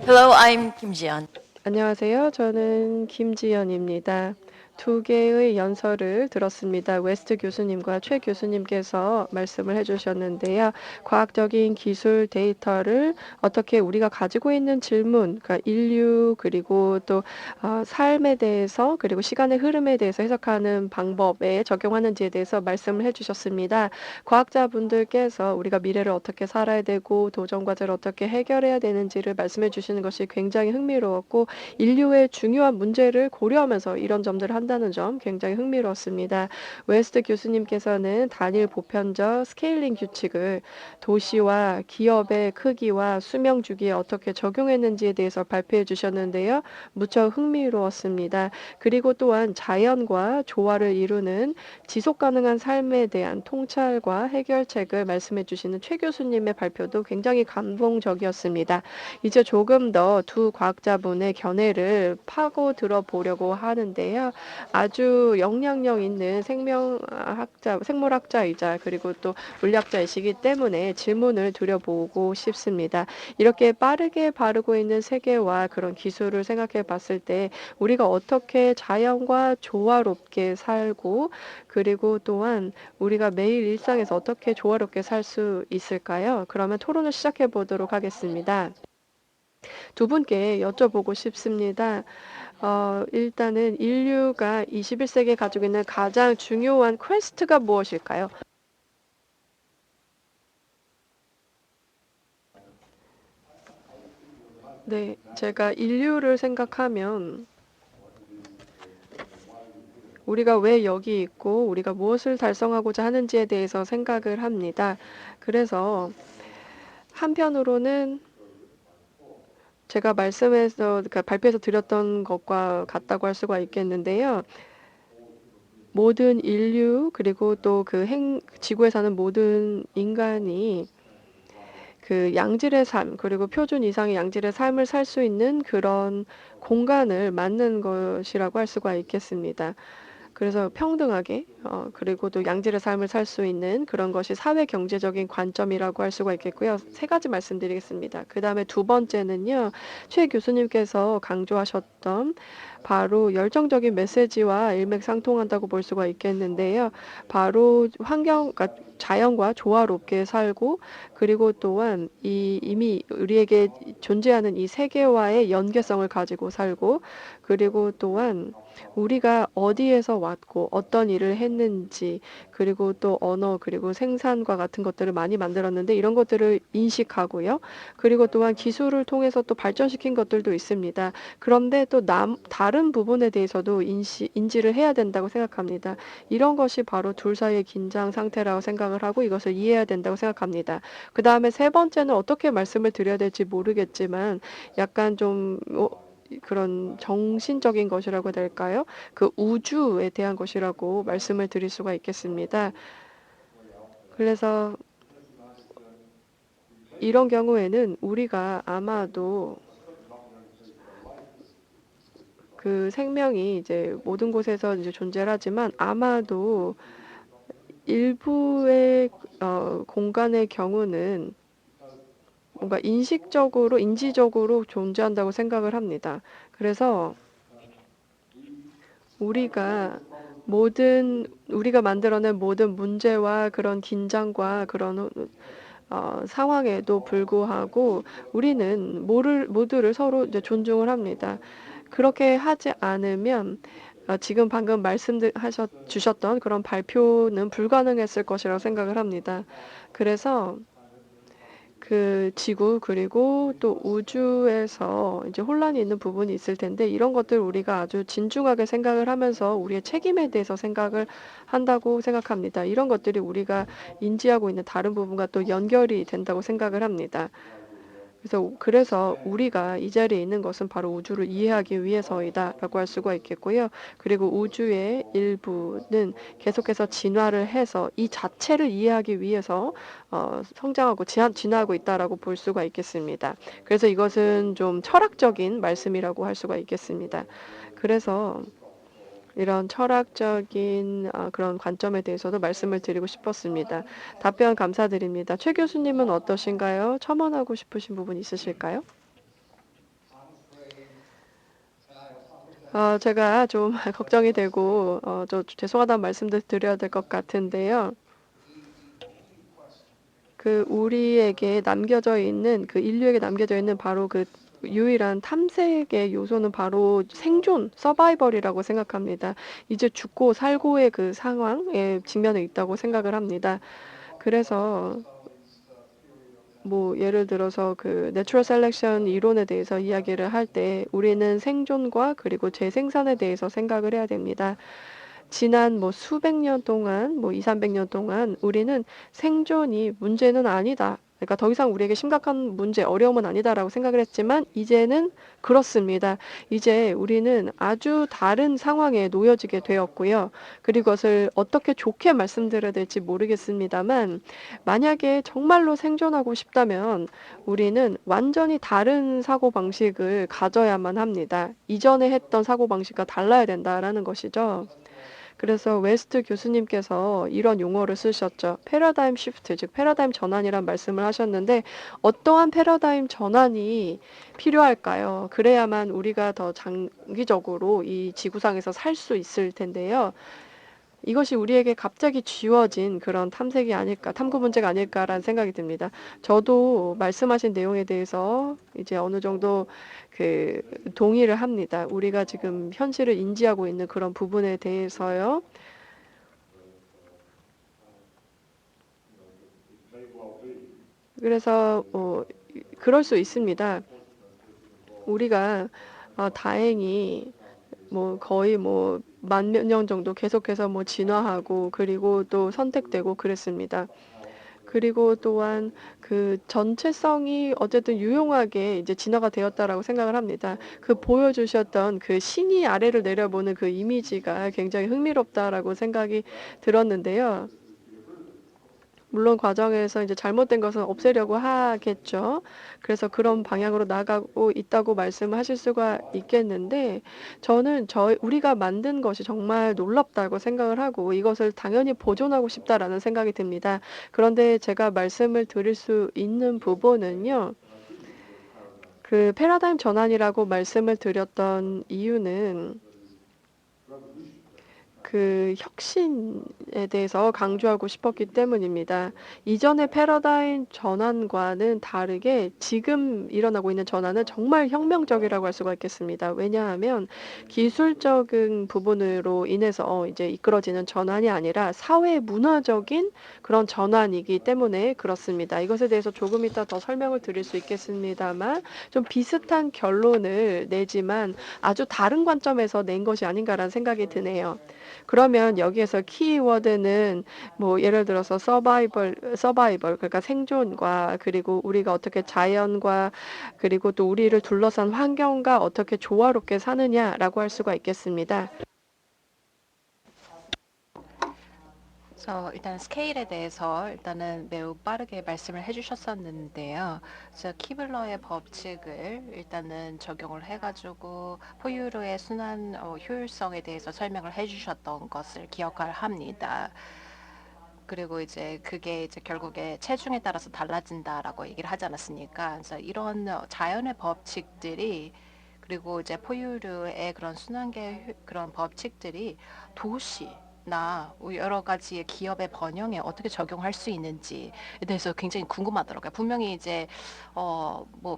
Hello, I'm Kim Jian. 안녕하세요. 저는 김지연입니다. 두 개의 연설을 들었습니다. 웨스트 교수님과 최 교수님께서 말씀을 해주셨는데요. 과학적인 기술 데이터를 어떻게 우리가 가지고 있는 질문, 그러니까 인류 그리고 또 삶에 대해서 그리고 시간의 흐름에 대해서 해석하는 방법에 적용하는지에 대해서 말씀을 해주셨습니다. 과학자분들께서 우리가 미래를 어떻게 살아야 되고 도전 과제를 어떻게 해결해야 되는지를 말씀해 주시는 것이 굉장히 흥미로웠고 인류의 중요한 문제를 고려하면서 이런 점들을 한다는 점 굉장히 흥미로웠습니다. 웨스트 교수님께서는 단일 보편적 스케일링 규칙을 도시와 기업의 크기와 수명 주기에 어떻게 적용했는지에 대해서 발표해 주셨는데요. 무척 흥미로웠습니다. 그리고 또한 자연과 조화를 이루는 지속 가능한 삶에 대한 통찰과 해결책을 말씀해 주시는 최 교수님의 발표도 굉장히 감동적이었습니다. 이제 조금 더 두 과학자분의 견해를 파고들어 보려고 하는데요. 아주 영향력 있는 생물학자이자 그리고 또 물리학자이시기 때문에 질문을 드려보고 싶습니다. 이렇게 빠르게 바르고 있는 세계와 그런 기술을 생각해 봤을 때 우리가 어떻게 자연과 조화롭게 살고 그리고 또한 우리가 매일 일상에서 어떻게 조화롭게 살 수 있을까요? 그러면 토론을 시작해 보도록 하겠습니다. 두 분께 여쭤보고 싶습니다. 일단은 인류가 21세기에 가지고 있는 가장 중요한 퀘스트가 무엇일까요? 네, 제가 인류를 생각하면 우리가 왜 여기 있고 우리가 무엇을 달성하고자 하는지에 대해서 생각을 합니다. 그래서 한편으로는 제가 그러니까 발표해서 드렸던 것과 같다고 할 수가 있겠는데요. 모든 인류 그리고 또 지구에 사는 모든 인간이 그 양질의 삶 그리고 표준 이상의 양질의 삶을 살 수 있는 그런 공간을 만든 것이라고 할 수가 있겠습니다. 그래서 평등하게 그리고 또 양질의 삶을 살 수 있는 그런 것이 사회 경제적인 관점이라고 할 수가 있겠고요. 세 가지 말씀드리겠습니다. 그다음에 두 번째는요. 최 교수님께서 강조하셨던 바로 열정적인 메시지와 일맥상통한다고 볼 수가 있겠는데요. 바로 그러니까 자연과 조화롭게 살고 그리고 또한 이미 우리에게 존재하는 이 세계와의 연계성을 가지고 살고 그리고 또한 우리가 어디에서 왔고 어떤 일을 했는지 그리고 또 언어 그리고 생산과 같은 것들을 많이 만들었는데 이런 것들을 인식하고요. 그리고 또한 기술을 통해서 또 발전시킨 것들도 있습니다. 그런데 또 다른 부분에 대해서도 인지를 해야 된다고 생각합니다. 이런 것이 바로 둘 사이의 긴장 상태라고 생각을 하고 이것을 이해해야 된다고 생각합니다. 그다음에 세 번째는 어떻게 말씀을 드려야 될지 모르겠지만 약간 좀 그런 정신적인 것이라고 해야 될까요? 그 우주에 대한 것이라고 말씀을 드릴 수가 있겠습니다. 그래서 이런 경우에는 우리가 아마도 그 생명이 이제 모든 곳에서 이제 존재를 하지만 아마도 일부의 공간의 경우는 뭔가 인지적으로 존재한다고 생각을 합니다. 그래서 우리가 만들어낸 모든 문제와 그런 긴장과 그런 상황에도 불구하고 우리는 모두를 서로 이제 존중을 합니다. 그렇게 하지 않으면 지금 방금 주셨던 그런 발표는 불가능했을 것이라고 생각을 합니다. 그래서 그 지구 그리고 또 우주에서 이제 혼란이 있는 부분이 있을 텐데 이런 것들 우리가 아주 진중하게 생각을 하면서 우리의 책임에 대해서 생각을 한다고 생각합니다. 이런 것들이 우리가 인지하고 있는 다른 부분과 또 연결이 된다고 생각을 합니다. 그래서 우리가 이 자리에 있는 것은 바로 우주를 이해하기 위해서이다라고 할 수가 있겠고요. 그리고 우주의 일부는 계속해서 진화를 해서 이 자체를 이해하기 위해서 성장하고 진화하고 있다라고 볼 수가 있겠습니다. 그래서 이것은 좀 철학적인 말씀이라고 할 수가 있겠습니다. 그래서 이런 철학적인 그런 관점에 대해서도 말씀을 드리고 싶었습니다. 답변 감사드립니다. 최 교수님은 어떠신가요? 첨언하고 싶으신 부분 있으실까요? 제가 좀 걱정이 되고 죄송하다는 말씀도 드려야 될 것 같은데요. 우리에게 남겨져 있는 인류에게 남겨져 있는 바로 유일한 탐색의 요소는 바로 생존, 서바이벌이라고 생각합니다. 이제 죽고 살고의 상황에 직면해 있다고 생각을 합니다. 그래서 예를 들어서 내추럴 셀렉션 이론에 대해서 이야기를 할 때 우리는 생존과 그리고 재생산에 대해서 생각을 해야 됩니다. 지난 수백 년 동안 200~300년 동안 우리는 생존이 문제는 아니다. 그러니까 더 이상 우리에게 심각한 문제, 어려움은 아니다라고 생각을 했지만 이제는 그렇습니다. 이제 우리는 아주 다른 상황에 놓여지게 되었고요. 그리고 그것을 어떻게 좋게 말씀드려야 될지 모르겠습니다만 만약에 정말로 생존하고 싶다면 우리는 완전히 다른 사고방식을 가져야만 합니다. 이전에 했던 사고방식과 달라야 된다라는 것이죠. 그래서 웨스트 교수님께서 이런 용어를 쓰셨죠. 패러다임 시프트, 즉 패러다임 전환이란 말씀을 하셨는데 어떠한 패러다임 전환이 필요할까요? 그래야만 우리가 더 장기적으로 이 지구상에서 살 수 있을 텐데요. 이것이 우리에게 갑자기 쥐워진 그런 탐색이 아닐까, 탐구 문제가 아닐까라는 생각이 듭니다. 저도 말씀하신 내용에 대해서 이제 어느 정도 동의를 합니다. 우리가 지금 현실을 인지하고 있는 그런 부분에 대해서요. 그래서 그럴 수 있습니다. 우리가 다행히 거의 만 몇 년 정도 계속해서 진화하고 그리고 또 선택되고 그랬습니다. 그리고 또한 전체성이 어쨌든 유용하게 이제 진화가 되었다라고 생각을 합니다. 보여주셨던 신이 아래를 내려보는 이미지가 굉장히 흥미롭다라고 생각이 들었는데요. 물론 과정에서 이제 잘못된 것은 없애려고 하겠죠. 그래서 그런 방향으로 나아가고 있다고 말씀하실 수가 있겠는데 저는 우리가 만든 것이 정말 놀랍다고 생각을 하고 이것을 당연히 보존하고 싶다라는 생각이 듭니다. 그런데 제가 말씀을 드릴 수 있는 부분은요. 패러다임 전환이라고 말씀을 드렸던 이유는 혁신에 대해서 강조하고 싶었기 때문입니다. 이전의 패러다임 전환과는 다르게 지금 일어나고 있는 전환은 정말 혁명적이라고 할 수가 있겠습니다. 왜냐하면 기술적인 부분으로 인해서 이제 이끌어지는 전환이 아니라 사회 문화적인 그런 전환이기 때문에 그렇습니다. 이것에 대해서 조금 이따 더 설명을 드릴 수 있겠습니다만 좀 비슷한 결론을 내지만 아주 다른 관점에서 낸 것이 아닌가라는 생각이 드네요. 그러면 여기에서 키워드는 예를 들어서 서바이벌 그러니까 생존과 그리고 우리가 어떻게 자연과 그리고 또 우리를 둘러싼 환경과 어떻게 조화롭게 사느냐라고 할 수가 있겠습니다. 그래서 일단 스케일에 대해서 일단은 매우 빠르게 말씀을 해주셨었는데요. 그래서 키블러의 법칙을 일단은 적용을 해가지고 포유류의 순환 효율성에 대해서 설명을 해주셨던 것을 기억을 합니다. 그리고 이제 그게 이제 결국에 체중에 따라서 달라진다라고 얘기를 하지 않았습니까? 그래서 이런 자연의 법칙들이 그리고 이제 포유류의 그런 순환계 그런 법칙들이 도시나 여러 가지의 기업의 번영에 어떻게 적용할 수 있는지에 대해서 굉장히 궁금하더라고요. 분명히 이제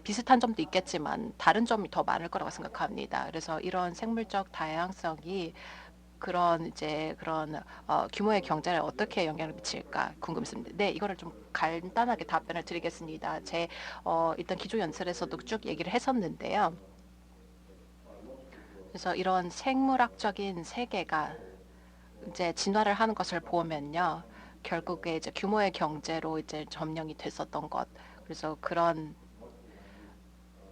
비슷한 점도 있겠지만 다른 점이 더 많을 거라고 생각합니다. 그래서 이런 생물적 다양성이 그런 규모의 경제에 어떻게 영향을 미칠까 궁금했습니다. 네, 이거를 좀 간단하게 답변을 드리겠습니다. 일단 기조 연설에서도 쭉 얘기를 했었는데요. 그래서 이런 생물학적인 세계가 이제 진화를 하는 것을 보면요. 결국에 이제 규모의 경제로 이제 점령이 됐었던 것. 그래서 그런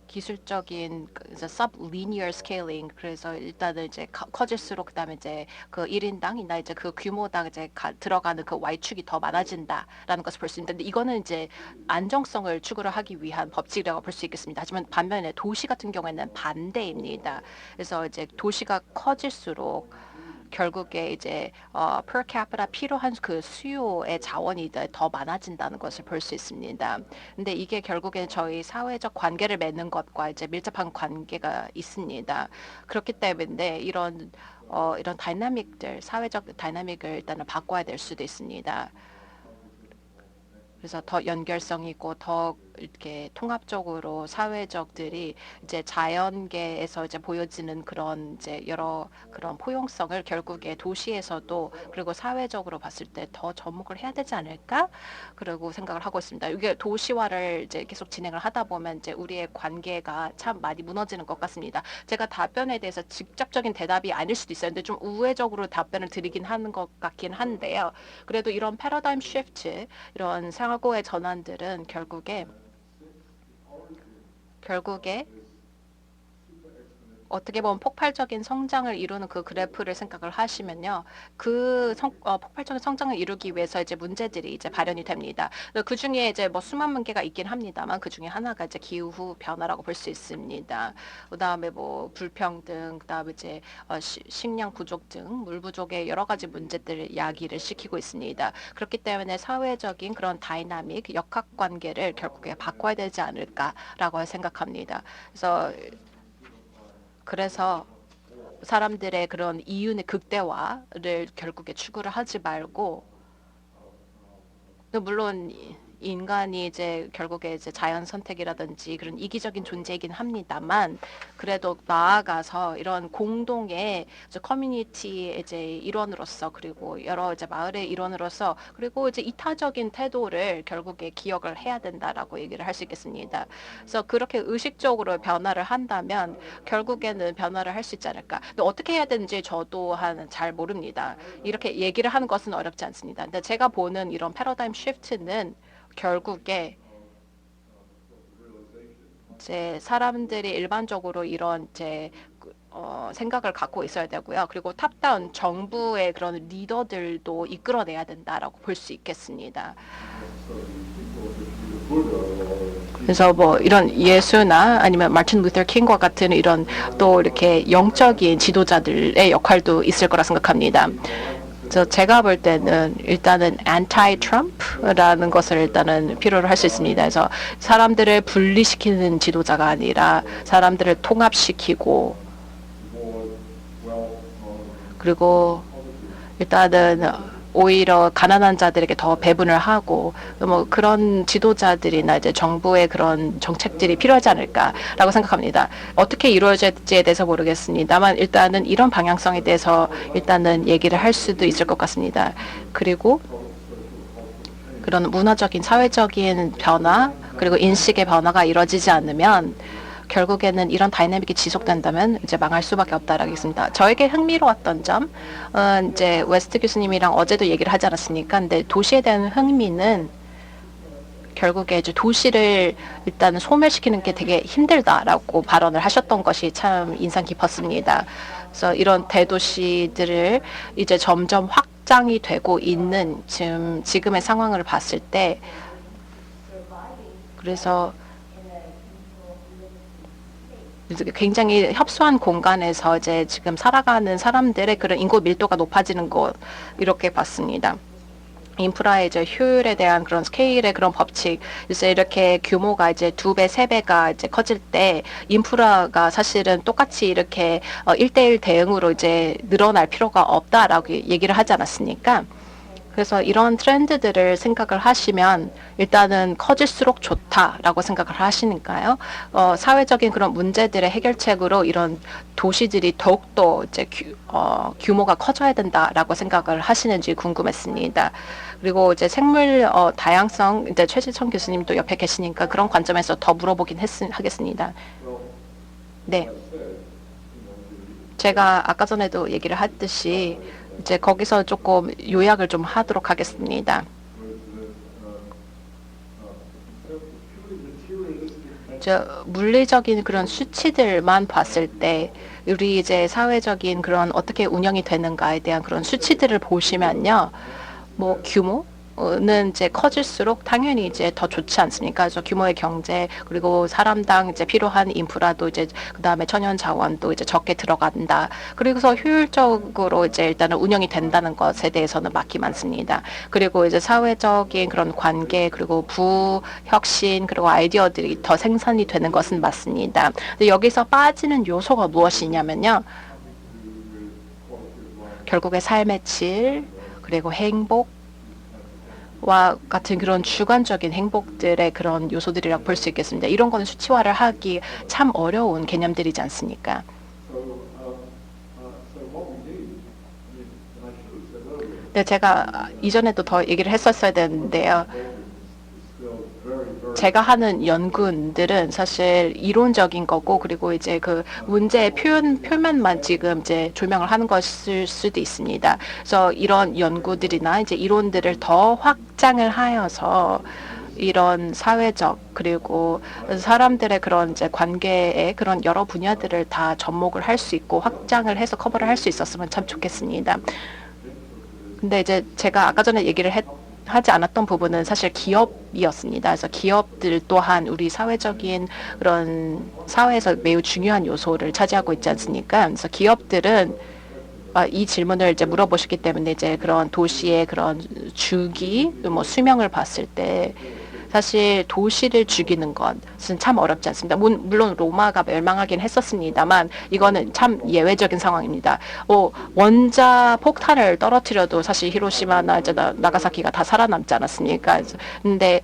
기술적인 sublinear scaling 그래서 일단은 이제 커질수록 그다음에 이제 1인당이나 이제 규모당 이제 들어가는 Y축이 더 많아진다라는 것을 볼 수 있는데 이거는 이제 안정성을 추구를 하기 위한 법칙이라고 볼 수 있겠습니다. 하지만 반면에 도시 같은 경우에는 반대입니다. 그래서 이제 도시가 커질수록 결국에 이제 per capita 필요한 그 수요의 자원이 더 많아진다는 것을 볼 수 있습니다. 근데 이게 결국엔 저희 사회적 관계를 맺는 것과 이제 밀접한 관계가 있습니다. 그렇기 때문에 이런 다이나믹들, 사회적 다이나믹을 일단은 바꿔야 될 수도 있습니다. 그래서 더 연결성 있고 더 이렇게 통합적으로 사회적들이 이제 자연계에서 이제 보여지는 그런 이제 여러 그런 포용성을 결국에 도시에서도 그리고 사회적으로 봤을 때 더 접목을 해야 되지 않을까? 그리고 생각을 하고 있습니다. 이게 도시화를 이제 계속 진행을 하다 보면 이제 우리의 관계가 참 많이 무너지는 것 같습니다. 제가 답변에 대해서 직접적인 대답이 아닐 수도 있어요. 근데 좀 우회적으로 답변을 드리긴 하는 것 같긴 한데요. 그래도 이런 패러다임 시프트, 이런 사고의 전환들은 결국에 어떻게 보면 폭발적인 성장을 이루는 그 그래프를 생각을 하시면요. 폭발적인 성장을 이루기 위해서 이제 문제들이 이제 발현이 됩니다. 그 중에 이제 뭐 수만 개가 있긴 합니다만 그 중에 하나가 이제 기후 변화라고 볼 수 있습니다. 그다음에 뭐 불평등, 그다음에 이제 식량 부족 등 물 부족의 여러 가지 문제들을 야기를 시키고 있습니다. 그렇기 때문에 사회적인 그런 다이나믹, 역학 관계를 결국에 바꿔야 되지 않을까라고 생각합니다. 그래서 사람들의 그런 이윤의 극대화를 결국에 추구를 하지 말고, 물론 인간이 이제 결국에 이제 자연 선택이라든지 그런 이기적인 존재이긴 합니다만, 그래도 나아가서 이런 공동의 이제 커뮤니티의 이제 일원으로서, 그리고 여러 이제 마을의 일원으로서, 그리고 이제 이타적인 태도를 결국에 기억을 해야 된다라고 얘기를 할 수 있겠습니다. 그래서 그렇게 의식적으로 변화를 한다면 결국에는 변화를 할 수 있지 않을까. 근데 어떻게 해야 되는지 저도 잘 모릅니다. 이렇게 얘기를 하는 것은 어렵지 않습니다. 근데 제가 보는 이런 패러다임 쉬프트는 결국에 이제 사람들이 일반적으로 이런 이제 생각을 갖고 있어야 되고요. 그리고 탑다운 정부의 그런 리더들도 이끌어내야 된다라고 볼 수 있겠습니다. 그래서 뭐 이런 예수나 아니면 마틴 루터 킹과 같은 이런 또 이렇게 영적인 지도자들의 역할도 있을 거라 생각합니다. 제가 볼 때는 일단은 anti Trump라는 것을 일단은 필요로 할 수 있습니다. 그래서 사람들을 분리시키는 지도자가 아니라 사람들을 통합시키고, 그리고 일단은 오히려 가난한 자들에게 더 배분을 하고, 뭐 그런 지도자들이나 이제 정부의 그런 정책들이 필요하지 않을까라고 생각합니다. 어떻게 이루어질지에 대해서 모르겠습니다만 일단은 이런 방향성에 대해서 일단은 얘기를 할 수도 있을 것 같습니다. 그리고 그런 문화적인 사회적인 변화, 그리고 인식의 변화가 이루어지지 않으면 결국에는 이런 다이내믹이 지속된다면 이제 망할 수밖에 없다라고 했습니다. 저에게 흥미로웠던 점, 이제 웨스트 교수님이랑 어제도 얘기를 하지 않았습니까? 근데 도시에 대한 흥미는 결국에 이제 도시를 일단 소멸시키는 게 되게 힘들다라고 발언을 하셨던 것이 참 인상 깊었습니다. 그래서 이런 대도시들을 이제 점점 확장이 되고 있는 지금의 상황을 봤을 때, 그래서 굉장히 협소한 공간에서 이제 지금 살아가는 사람들의 그런 인구 밀도가 높아지는 것, 이렇게 봤습니다. 인프라의 이제 효율에 대한 그런 스케일의 그런 법칙, 이제 이렇게 규모가 이제 2배, 3배가 이제 커질 때 인프라가 사실은 똑같이 이렇게 1대1 대응으로 이제 늘어날 필요가 없다라고 얘기를 하지 않았습니까? 그래서 이런 트렌드들을 생각을 하시면 일단은 커질수록 좋다라고 생각을 하시니까요. 사회적인 그런 문제들의 해결책으로 이런 도시들이 더욱더 이제 규모가 커져야 된다라고 생각을 하시는지 궁금했습니다. 그리고 이제 생물 다양성, 이제 최지청 교수님도 옆에 계시니까 그런 관점에서 더 물어보긴 하겠습니다. 네. 제가 아까 전에도 얘기를 했듯이 이제 거기서 조금 요약을 좀 하도록 하겠습니다. 물리적인 그런 수치들만 봤을 때 우리 이제 사회적인 그런 어떻게 운영이 되는가에 대한 그런 수치들을 보시면요. 뭐 규모, 는 이제 커질수록 당연히 이제 더 좋지 않습니까? 그래서 규모의 경제 그리고 사람당 이제 필요한 인프라도 이제 그다음에 천연 자원도 이제 적게 들어간다. 그리고서 효율적으로 이제 일단은 운영이 된다는 것에 대해서는 막히 많습니다. 그리고 이제 사회적인 그런 관계 그리고 부혁신 그리고 아이디어들이 더 생산이 되는 것은 맞습니다. 근데 여기서 빠지는 요소가 무엇이냐면요. 결국에 삶의 질 그리고 행복 와 같은 그런 주관적인 행복들의 그런 요소들이라고 볼 수 있겠습니다. 이런 거는 수치화를 하기 참 어려운 개념들이지 않습니까? 네, 제가 이전에도 더 얘기를 했었어야 되는데요. 제가 하는 연구들은 사실 이론적인 거고 그리고 이제 그 문제의 표면만 지금 이제 조명을 하는 것일 수도 있습니다. 그래서 이런 연구들이나 이제 이론들을 더 확장을 하여서 이런 사회적 그리고 사람들의 그런 이제 관계의 그런 여러 분야들을 다 접목을 할 수 있고 확장을 해서 커버를 할 수 있었으면 참 좋겠습니다. 근데 이제 제가 아까 전에 얘기를 하지 않았던 부분은 사실 기업이었습니다. 그래서 기업들 또한 우리 사회적인 그런 사회에서 매우 중요한 요소를 차지하고 있지 않습니까? 그래서 기업들은 이 질문을 이제 물어보셨기 때문에 이제 그런 도시의 그런 주기, 뭐 수명을 봤을 때 사실 도시를 죽이는 것은 참 어렵지 않습니다. 물론 로마가 멸망하긴 했었습니다만 이거는 참 예외적인 상황입니다. 원자 폭탄을 떨어뜨려도 사실 히로시마나 이제 나가사키가 다 살아남지 않았습니까? 근데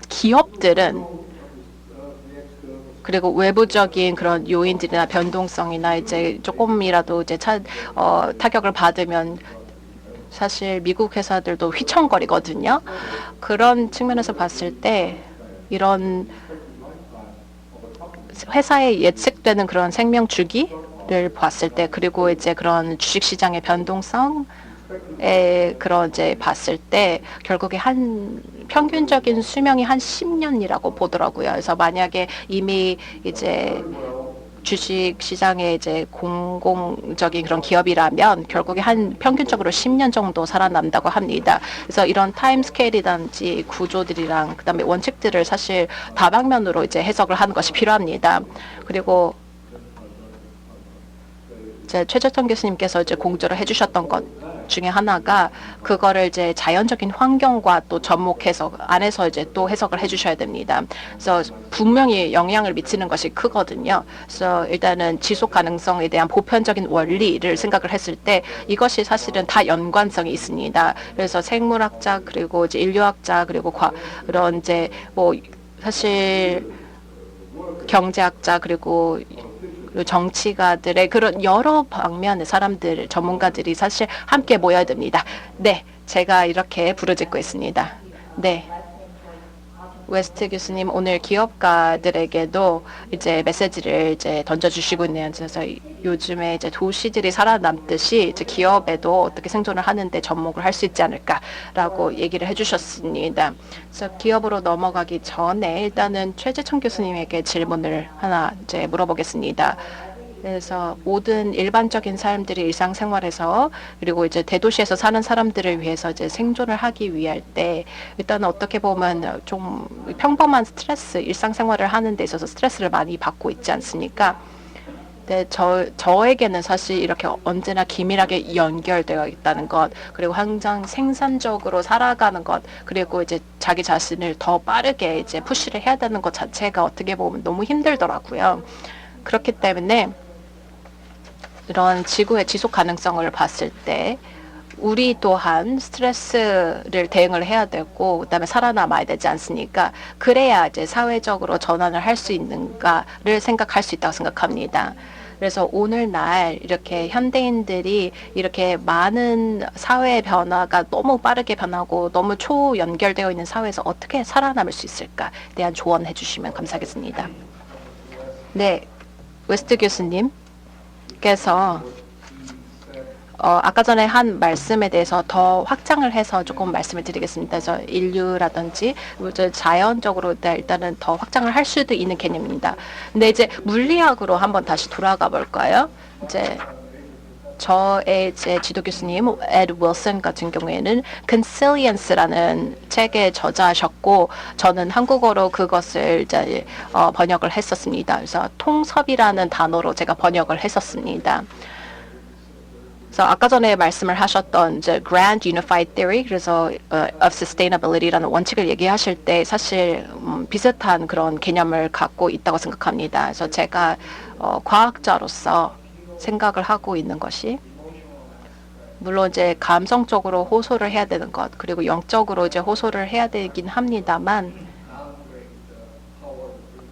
기업들은 그리고 외부적인 그런 요인들이나 변동성이나 이제 조금이라도 이제 타격을 받으면 사실 미국 회사들도 휘청거리거든요. 그런 측면에서 봤을 때 이런 회사에 예측되는 그런 생명 주기를 봤을 때 그리고 이제 그런 주식 시장의 변동성에 그런 이제 봤을 때 결국에 한 평균적인 수명이 한 10년이라고 보더라고요. 그래서 만약에 이미 이제 주식 시장의 이제 공공적인 그런 기업이라면 결국에 한 평균적으로 10년 정도 살아남다고 합니다. 그래서 이런 타임 스케일이든지 구조들이랑 그다음에 원칙들을 사실 다방면으로 이제 해석을 하는 것이 필요합니다. 그리고 이제 최재천 교수님께서 이제 공조를 해주셨던 것 중에 하나가 그거를 이제 자연적인 환경과 또 접목해서 안에서 이제 또 해석을 해주셔야 됩니다. 그래서 분명히 영향을 미치는 것이 크거든요. 그래서 일단은 지속 가능성에 대한 보편적인 원리를 생각을 했을 때 이것이 사실은 다 연관성이 있습니다. 그래서 생물학자 그리고 이제 인류학자 그리고 그런 이제 뭐 사실 경제학자 그리고 정치가들의 그런 여러 방면의 사람들, 전문가들이 사실 함께 모여야 됩니다. 네, 제가 이렇게 부르짖고 있습니다. 네. 웨스트 교수님 오늘 기업가들에게도 이제 메시지를 이제 던져주시고 있네요. 그래서 요즘에 이제 도시들이 살아남듯이 이제 기업에도 어떻게 생존을 하는데 접목을 할 수 있지 않을까라고 얘기를 해주셨습니다. 그래서 기업으로 넘어가기 전에 일단은 최재천 교수님에게 질문을 하나 이제 물어보겠습니다. 그래서 모든 일반적인 사람들이 일상생활에서 그리고 이제 대도시에서 사는 사람들을 위해서 이제 생존을 하기 위할 때 일단은 어떻게 보면 좀 평범한 스트레스, 일상생활을 하는 데 있어서 스트레스를 많이 받고 있지 않습니까? 네, 저에게는 사실 이렇게 언제나 긴밀하게 연결되어 있다는 것, 그리고 항상 생산적으로 살아가는 것, 그리고 이제 자기 자신을 더 빠르게 이제 푸시를 해야 되는 것 자체가 어떻게 보면 너무 힘들더라고요. 그렇기 때문에 이런 지구의 지속 가능성을 봤을 때 우리 또한 스트레스를 대응을 해야 되고 그다음에 살아남아야 되지 않습니까? 그래야 이제 사회적으로 전환을 할 수 있는가를 생각할 수 있다고 생각합니다. 그래서 오늘날 이렇게 현대인들이 이렇게 많은 사회 변화가 너무 빠르게 변하고 너무 초연결되어 있는 사회에서 어떻게 살아남을 수 있을까에 대한 조언해 주시면 감사하겠습니다. 네, 웨스트 교수님께서 아까 전에 한 말씀에 대해서 더 확장을 해서 조금 말씀을 드리겠습니다. 그래서 인류라든지 자연적으로 일단은 더 확장을 할 수도 있는 개념입니다. 근데 이제 물리학으로 한번 다시 돌아가 볼까요? 이제 저의 제 지도 교수님 에드 윌슨 같은 경우에는 Consilience라는 책에 저자하셨고 저는 한국어로 그것을 이제 번역을 했었습니다. 그래서 통섭이라는 단어로 제가 번역을 했었습니다. 그래서 아까 전에 말씀을 하셨던 이제 Grand Unified Theory, 그래서 of Sustainability라는 원칙을 얘기하실 때 사실 비슷한 그런 개념을 갖고 있다고 생각합니다. 그래서 제가 과학자로서 생각을 하고 있는 것이 물론 이제 감성적으로 호소를 해야 되는 것 그리고 영적으로 이제 호소를 해야 되긴 합니다만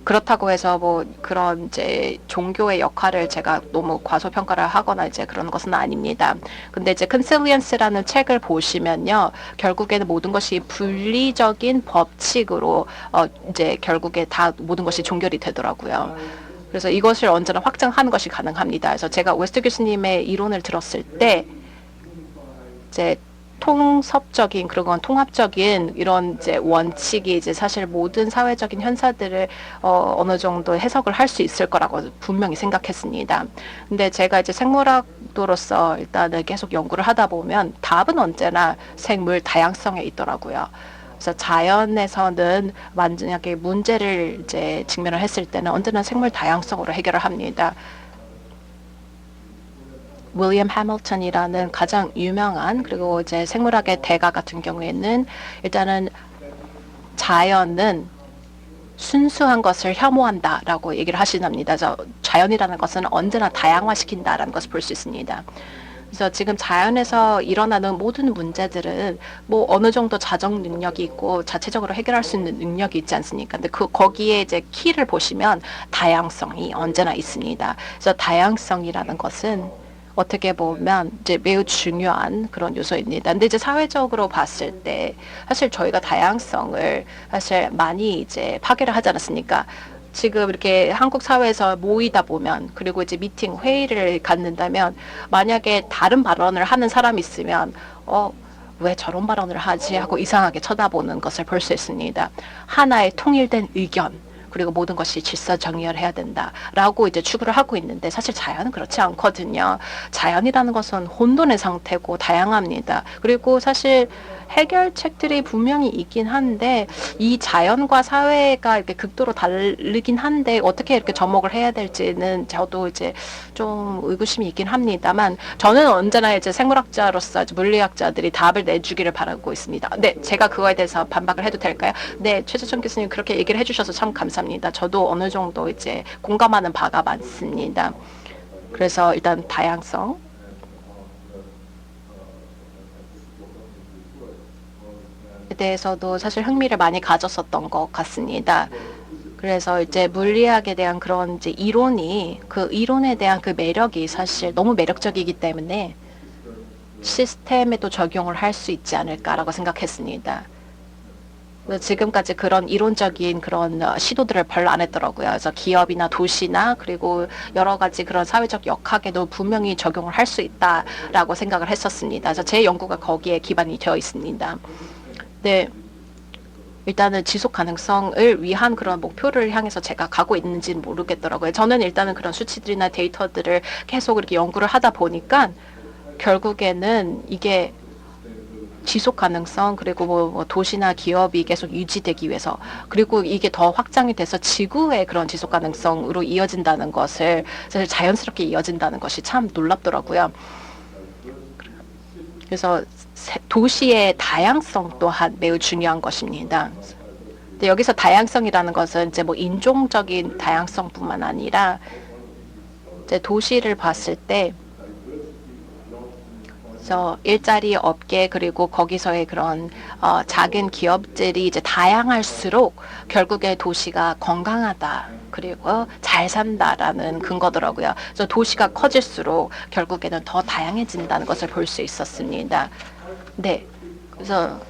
그렇다고 해서 뭐 그런 이제 종교의 역할을 제가 너무 과소평가를 하거나 이제 그런 것은 아닙니다. 근데 이제 Consilience라는 책을 보시면요, 결국에는 모든 것이 분리적인 법칙으로 이제 결국에 다 모든 것이 종결이 되더라고요. 그래서 이것을 언제나 확장하는 것이 가능합니다. 그래서 제가 웨스트 교수님의 이론을 들었을 때 이제 통섭적인 그런 통합적인 이런 이제 원칙이 이제 사실 모든 사회적인 현상들을 어느 정도 해석을 할 수 있을 거라고 분명히 생각했습니다. 근데 제가 이제 생물학도로서 일단은 계속 연구를 하다 보면 답은 언제나 생물 다양성에 있더라고요. 그래서 자연에서는 만약에 문제를 이제 직면을 했을 때는 언제나 생물 다양성으로 해결을 합니다. 윌리엄 해밀턴이라는 가장 유명한 그리고 이제 생물학의 대가 같은 경우에는 일단은 자연은 순수한 것을 혐오한다라고 얘기를 하시답니다. 자연이라는 것은 언제나 다양화시킨다라는 것을 볼 수 있습니다. 그래서 지금 자연에서 일어나는 모든 문제들은 뭐 어느 정도 자정 능력이 있고 자체적으로 해결할 수 있는 능력이 있지 않습니까? 근데 거기에 이제 키를 보시면 다양성이 언제나 있습니다. 그래서 다양성이라는 것은 어떻게 보면 이제 매우 중요한 그런 요소입니다. 근데 이제 사회적으로 봤을 때 사실 저희가 다양성을 사실 많이 이제 파괴를 하지 않았습니까? 지금 이렇게 한국 사회에서 모이다 보면 그리고 이제 미팅 회의를 갖는다면 만약에 다른 발언을 하는 사람이 있으면 왜 저런 발언을 하지 하고 이상하게 쳐다보는 것을 볼 수 있습니다. 하나의 통일된 의견 그리고 모든 것이 질서정연해야 된다라고 이제 추구를 하고 있는데 사실 자연은 그렇지 않거든요. 자연이라는 것은 혼돈의 상태고 다양합니다. 그리고 사실 해결책들이 분명히 있긴 한데 이 자연과 사회가 이렇게 극도로 다르긴 한데 어떻게 이렇게 접목을 해야 될지는 저도 이제 좀 의구심이 있긴 합니다만 저는 언제나 이제 생물학자로서 물리학자들이 답을 내주기를 바라고 있습니다. 네, 제가 그거에 대해서 반박을 해도 될까요? 네, 최재천 교수님 그렇게 얘기를 해주셔서 참 감사합니다. 저도 어느 정도 이제 공감하는 바가 많습니다. 그래서 일단 다양성. 에 대해서도 사실 흥미를 많이 가졌었던 것 같습니다. 그래서 이제 물리학에 대한 그런 이제 이론이 그 이론에 대한 그 매력이 사실 너무 매력적이기 때문에 시스템에도 적용을 할 수 있지 않을까라고 생각했습니다. 지금까지 그런 이론적인 그런 시도들을 별로 안 했더라고요. 그래서 기업이나 도시나 그리고 여러 가지 그런 사회적 역학에도 분명히 적용을 할 수 있다라고 생각을 했었습니다. 그래서 제 연구가 거기에 기반이 되어 있습니다. 네. 일단은 지속 가능성을 위한 그런 목표를 향해서 제가 가고 있는지는 모르겠더라고요. 저는 일단은 그런 수치들이나 데이터들을 계속 이렇게 연구를 하다 보니까 결국에는 이게 지속 가능성 그리고 뭐 도시나 기업이 계속 유지되기 위해서 그리고 이게 더 확장이 돼서 지구의 그런 지속 가능성으로 이어진다는 것을 사실 자연스럽게 이어진다는 것이 참 놀랍더라고요. 그래서 도시의 다양성 또한 매우 중요한 것입니다. 근데 여기서 다양성이라는 것은 이제 뭐 인종적인 다양성뿐만 아니라 이제 도시를 봤을 때 그래서 일자리 업계 그리고 거기서의 그런 작은 기업들이 이제 다양할수록 결국에 도시가 건강하다 그리고 잘 산다라는 근거더라고요. 그래서 도시가 커질수록 결국에는 더 다양해진다는 것을 볼 수 있었습니다. 네, 그래서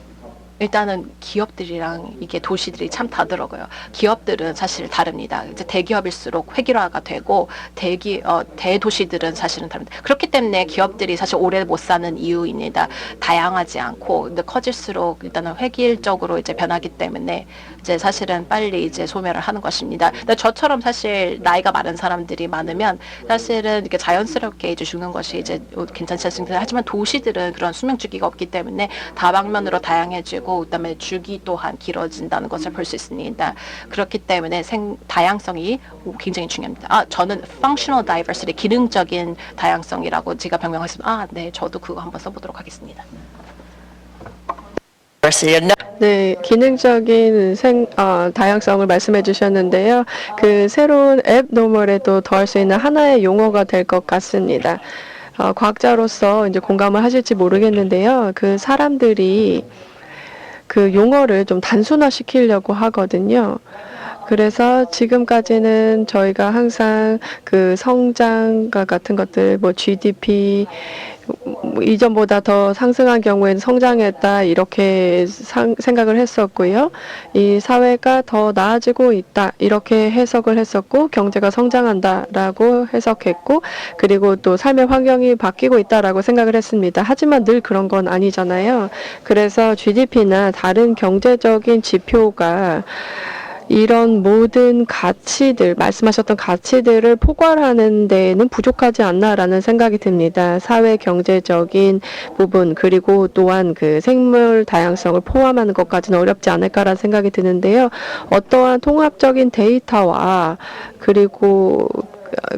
일단은 기업들이랑 이게 도시들이 참 다르더라고요. 기업들은 사실 다릅니다. 이제 대기업일수록 획일화가 되고 대도시들은 사실은 다릅니다. 그렇기 때문에 기업들이 사실 오래 못 사는 이유입니다. 다양하지 않고 근데 커질수록 일단은 획일적으로 이제 변하기 때문에 이제 사실은 빨리 이제 소멸을 하는 것입니다. 근데 저처럼 사실 나이가 많은 사람들이 많으면 사실은 이렇게 자연스럽게 이제 죽는 것이 이제 괜찮지 않습니다. 하지만 도시들은 그런 수명 주기가 없기 때문에 다방면으로 다양해지고 그다음에 주기 또한 길어진다는 것을 볼 수 있습니다. 그렇기 때문에 다양성이 굉장히 중요합니다. 저는 functional diversity, 기능적인 다양성이라고 제가 변명했습니다. 네, 저도 그거 한번 써보도록 하겠습니다. 네, 기능적인 다양성을 말씀해 주셨는데요. 그 새로운 앱 노멀에도 더할 수 있는 하나의 용어가 될 것 같습니다. 과학자로서 이제 공감을 하실지 모르겠는데요. 그 사람들이 그 용어를 좀 단순화시키려고 하거든요. 그래서 지금까지는 저희가 항상 그 성장과 같은 것들, 뭐 GDP, 이전보다 더 상승한 경우에는 성장했다 이렇게 생각을 했었고요. 이 사회가 더 나아지고 있다 이렇게 해석을 했었고 경제가 성장한다라고 해석했고 그리고 또 삶의 환경이 바뀌고 있다라고 생각을 했습니다. 하지만 늘 그런 건 아니잖아요. 그래서 GDP나 다른 경제적인 지표가 이런 모든 가치들, 말씀하셨던 가치들을 포괄하는 데에는 부족하지 않나라는 생각이 듭니다. 사회 경제적인 부분, 그리고 또한 그 생물 다양성을 포함하는 것까지는 어렵지 않을까라는 생각이 드는데요. 어떠한 통합적인 데이터와 그리고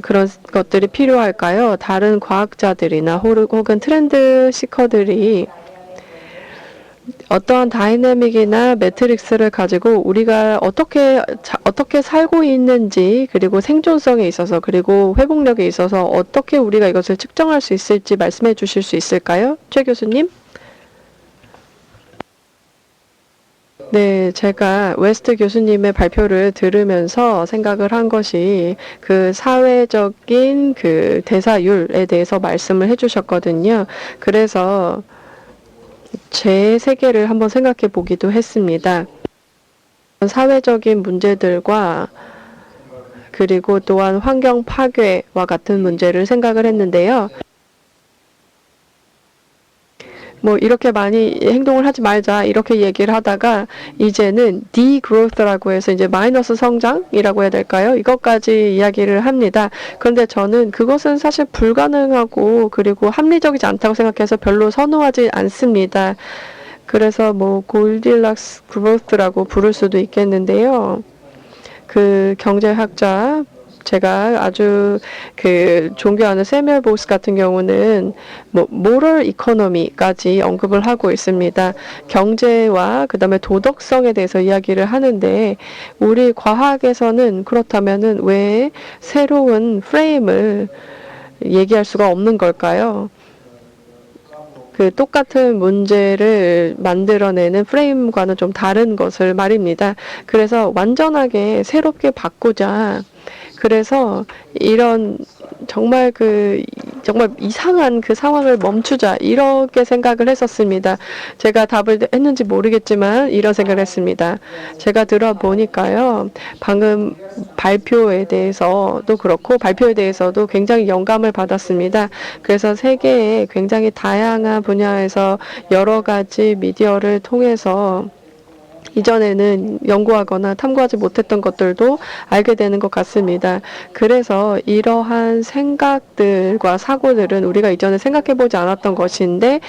그런 것들이 필요할까요? 다른 과학자들이나 혹은 트렌드 시커들이 어떠한 다이내믹이나 매트릭스를 가지고 우리가 어떻게 살고 있는지 그리고 생존성에 있어서 그리고 회복력에 있어서 어떻게 우리가 이것을 측정할 수 있을지 말씀해 주실 수 있을까요? 최 교수님? 네, 제가 웨스트 교수님의 발표를 들으면서 생각을 한 것이 그 사회적인 그 대사율에 대해서 말씀을 해주셨거든요. 그래서 제 세계를 한번 생각해 보기도 했습니다. 사회적인 문제들과 그리고 또한 환경 파괴와 같은 문제를 생각을 했는데요. 뭐 이렇게 많이 행동을 하지 말자 이렇게 얘기를 하다가 이제는 degrowth라고 해서 이제 마이너스 성장이라고 해야 될까요? 이것까지 이야기를 합니다. 그런데 저는 그것은 사실 불가능하고 그리고 합리적이지 않다고 생각해서 별로 선호하지 않습니다. 그래서 뭐 골딜락스 그로스라고 부를 수도 있겠는데요. 그 경제학자 제가 아주 그 존경하는 세뮤얼 보스 같은 경우는 뭐 모럴 이코노미까지 언급을 하고 있습니다. 경제와 그다음에 도덕성에 대해서 이야기를 하는데 우리 과학에서는 그렇다면은 왜 새로운 프레임을 얘기할 수가 없는 걸까요? 그 똑같은 문제를 만들어내는 프레임과는 좀 다른 것을 말입니다. 그래서 완전하게 새롭게 바꾸자. 그래서 이런 정말 이상한 그 상황을 멈추자 이렇게 생각을 했었습니다. 제가 답을 했는지 모르겠지만 이런 생각을 했습니다. 제가 들어보니까요. 방금 발표에 대해서도 그렇고 발표에 대해서도 굉장히 영감을 받았습니다. 그래서 세계의 굉장히 다양한 분야에서 여러 가지 미디어를 통해서 이전에는 연구하거나 탐구하지 못했던 것들도 알게 되는 것 같습니다. 그래서 이러한 생각들과 사고들은 우리가 이전에 생각해보지 않았던 것인데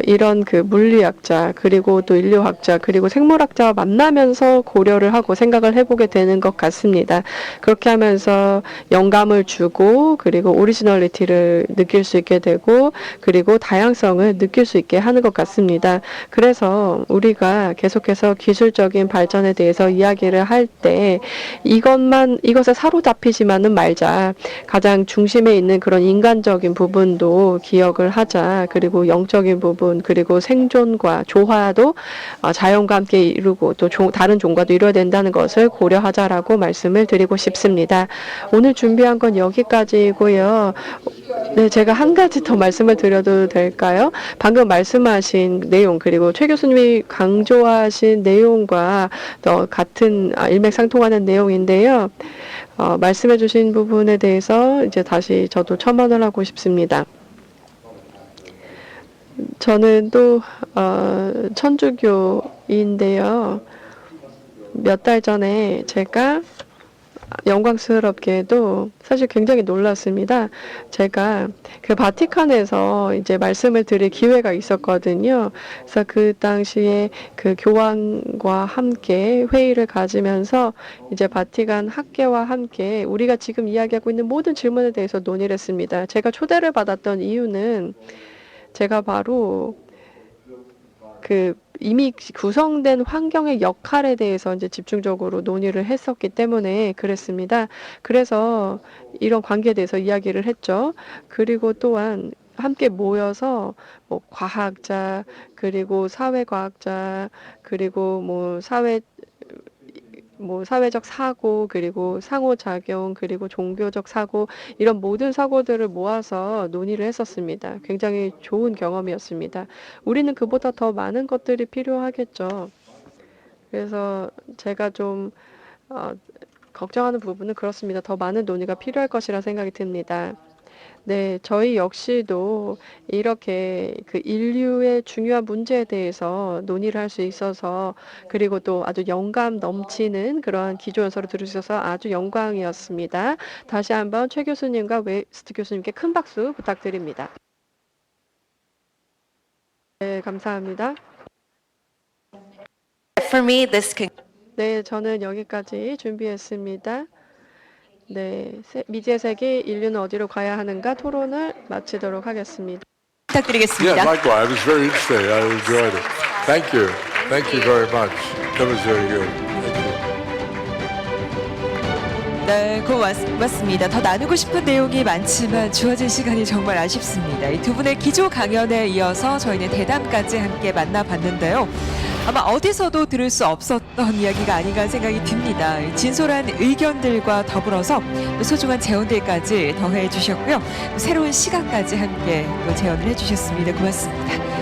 이런 그 물리학자 그리고 또 인류학자 그리고 생물학자와 만나면서 고려를 하고 생각을 해보게 되는 것 같습니다. 그렇게 하면서 영감을 주고 그리고 오리지널리티를 느낄 수 있게 되고 그리고 다양성을 느낄 수 있게 하는 것 같습니다. 그래서 우리가 계속해서 기술적인 발전에 대해서 이야기를 할 때 이것에 사로잡히지만은 말자. 가장 중심에 있는 그런 인간적인 부분도 기억을 하자. 그리고 영적인 부분 그리고 생존과 조화도 자연과 함께 이루고 또 다른 종과도 이루어야 된다는 것을 고려하자라고 말씀을 드리고 싶습니다. 오늘 준비한 건 여기까지고요. 네, 제가 한 가지 더 말씀을 드려도 될까요? 방금 말씀하신 내용 그리고 최 교수님이 강조하신 내용과 같은 일맥상통하는 내용인데요. 말씀해 주신 부분에 대해서 이제 다시 저도 첨언을 하고 싶습니다. 저는 또 천주교인데요. 몇 달 전에 제가 영광스럽게도 사실 굉장히 놀랐습니다. 제가 그 바티칸에서 이제 말씀을 드릴 기회가 있었거든요. 그래서 그 당시에 그 교황과 함께 회의를 가지면서 이제 바티칸 학계와 함께 우리가 지금 이야기하고 있는 모든 질문에 대해서 논의를 했습니다. 제가 초대를 받았던 이유는 제가 바로 그 이미 구성된 환경의 역할에 대해서 이제 집중적으로 논의를 했었기 때문에 그랬습니다. 그래서 이런 관계에 대해서 이야기를 했죠. 그리고 또한 함께 모여서 뭐 과학자 그리고 사회과학자 그리고 사회적 사고 그리고 상호작용 그리고 종교적 사고 이런 모든 사고들을 모아서 논의를 했었습니다. 굉장히 좋은 경험이었습니다. 우리는 그보다 더 많은 것들이 필요하겠죠. 그래서 제가 좀 걱정하는 부분은 그렇습니다. 더 많은 논의가 필요할 것이라 생각이 듭니다. 네, 저희 역시도 이렇게 그 인류의 중요한 문제에 대해서 논의를 할 수 있어서 그리고 또 아주 영감 넘치는 그런 기조 연설을 들을 수 있어서 아주 영광이었습니다. 다시 한번 최 교수님과 웨스트 교수님께 큰 박수 부탁드립니다. 네, 감사합니다. For me, this can 네, 저는 여기까지 준비했습니다. 네, 미지의 세계 인류는 어디로 가야 하는가 토론을 마치도록 하겠습니다. Yeah, 부탁드리겠습니다. likewise. It was very interesting. I enjoyed it. Thank you. Thank you very much. That was very good. Thank you. 네, 고맙습니다. 더 나누고 싶은 내용이 많지만 주어진 시간이 정말 아쉽습니다. 이 두 분의 기조 강연에 이어서 저희는 대담까지 함께 만나봤는데요. 아마 어디서도 들을 수 없었던 이야기가 아닌가 생각이 듭니다. 진솔한 의견들과 더불어서 소중한 재원들까지 더해 주셨고요. 새로운 시각까지 함께 재원을 해주셨습니다. 고맙습니다.